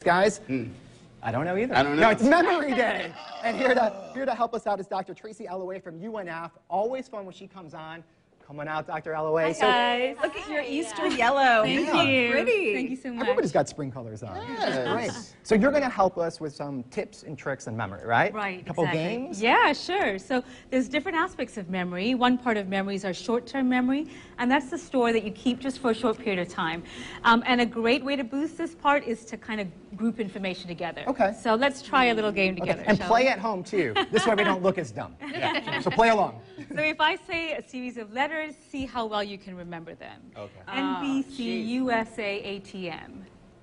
Guys, I don't know either. I don't know. No, it's Memory Day. And here to help us out is Dr. Tracy Alloway from UNF. Always fun when she comes on. Come on out, Dr. Alloway. Hi, guys. Look at your Easter yellow. Thank Yeah. you. Pretty. Thank you so much. Everybody's got spring colors on. Yes. Great. So you're going to help us with some tips and tricks in memory, right? Right, A couple exactly. games? Yeah, sure. So there's different aspects of memory. One part of memory is our short-term memory, and that's the store that you keep just for a short period of time. And a great way to boost this part is to kind of group information together. Okay. So let's try a little game Okay. together. And shall play we? at home, too. This way we don't look as dumb. Yeah. So play along. So if I say a series of letters, see how well you can remember them. Okay. NBC, USA, ATM.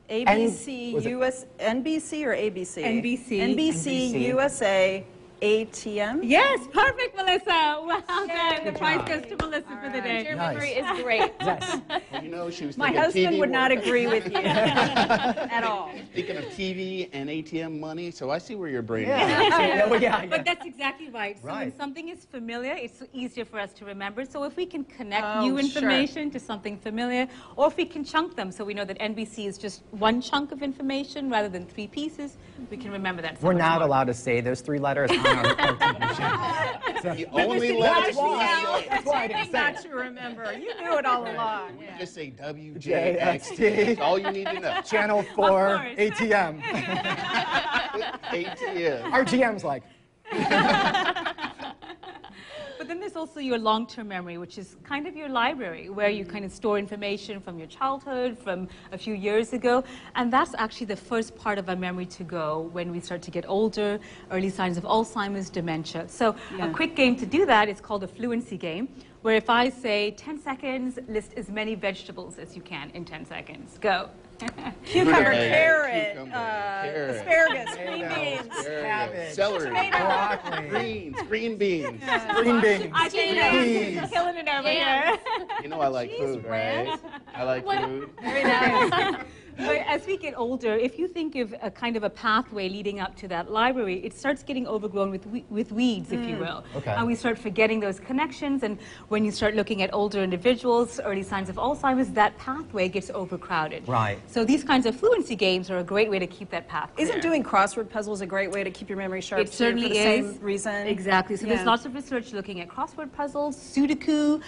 ABC, was it- US, NBC or ABC? NBC. NBC, USA, ATM. Yes, perfect, Melissa. Well done. The Good prize job. goes to Melissa for the day. Your Nice. memory is great. Yes. Well, you know, she was My thinking husband TV would not work. agree with you at all. Thinking of TV and ATM money, so I see where your brain is. Yeah. But that's exactly right. So when Right. something is familiar, it's easier for us to remember. So if we can connect Oh, new sure. information to something familiar, or if we can chunk them, so we know that NBC is just one chunk of information rather than 3 pieces, we can remember that. So We're much not more. allowed to say those 3 letters on our TV show. The only letter That's why. That's why I didn't say Not it. to remember. You knew it all along. You just say WJXT. JXT. That's all you need to know. Channel 4, course. ATM. ATM. Our GM's like, But then there's also your long-term memory, which is kind of your library, where you kind of store information from your childhood, from a few years ago. And that's actually the first part of our memory to go when we start to get older, early signs of Alzheimer's, dementia. So a quick game to do that is called a fluency game, where if I say 10 seconds, list as many vegetables as you can in 10 seconds. Go. Cucumber, Right. carrot, Cucumber, carrot. asparagus, green Potatoes. beans. Cabbage. Celery. broccoli, Greens. Green beans. green beans. I think Peas. you're killing it over here. You know I like food, right? I like food. Very nice. But as we get older, if you think of a kind of a pathway leading up to that library, it starts getting overgrown with weeds, if you will. Okay. And we start forgetting those connections. And when you start looking at older individuals, early signs of Alzheimer's, that pathway gets overcrowded. Right. So these kinds of fluency games are a great way to keep that path clear. Isn't doing crossword puzzles a great way to keep your memory sharp? It too, certainly for the is. same reason. Exactly. So Yeah. there's lots of research looking at crossword puzzles, Sudoku,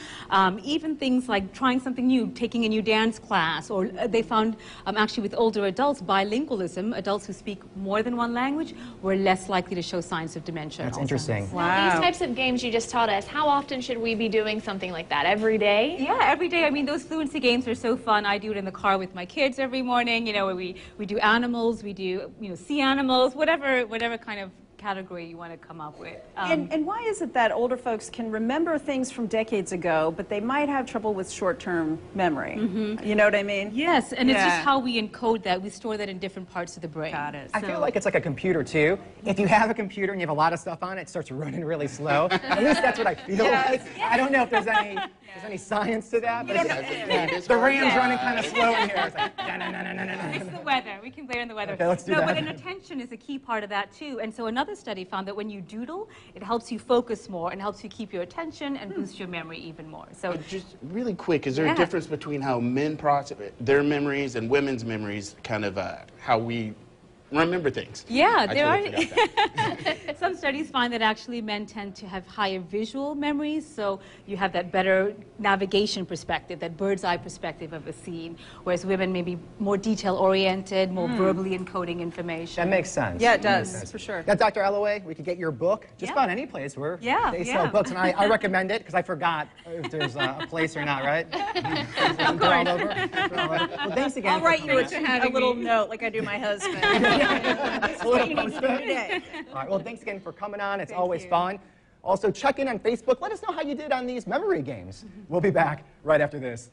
even things like trying something new, taking a new dance class, or they found actually with older adults, bilingualism, adults who speak more than one language, were less likely to show signs of dementia. That's and Alzheimer's. interesting. Now, these types of games you just taught us, how often should we be doing something like that? Every day? Yeah, every day. I mean, those fluency games are so fun. I do it in the car with my kids every morning. You know, where we do animals, we do sea animals, whatever kind of category you want to come up with. And why is it that older folks can remember things from decades ago, but they might have trouble with short-term memory? You know what I mean? Yes, and it's Yeah. just how we encode that. We store that in different parts of the brain. Got it. I feel like it's like a computer, too. If you have a computer and you have a lot of stuff on it, it starts running really slow. At least that's what I feel like. I don't know if there's any science to that, but the RAM's running kind of slow in here. It's like, It's the weather. We can blame the weather. Okay, let's do no, that. but an attention is a key part of that too. And so another study found that when you doodle, it helps you focus more and helps you keep your attention and boost your memory even more. So Just really quick, is there Yeah. a difference between how men process their memories and women's memories, kind of how we remember things? yeah, I there totally forgot that. are some studies find that actually men tend to have higher visual memories, so you have that better navigation perspective, that bird's eye perspective of a scene, whereas women may be more detail oriented, more verbally encoding information. that makes sense. Yeah, it That makes does, sense. for sure. Now, Dr. Alloway, we could get your book just Yeah. about any place where Yeah, they sell yeah. books, and I recommend it because I forgot if there's a place or not, right? Of course. All over. Well, thanks again. I'll write you Thanks for having a little me. note like I do my husband. A little What you need to do post-it. today. All right, well, thanks again for coming on. It's Thank always you. fun. Also, check in on Facebook. Let us know how you did on these memory games. We'll be back right after this.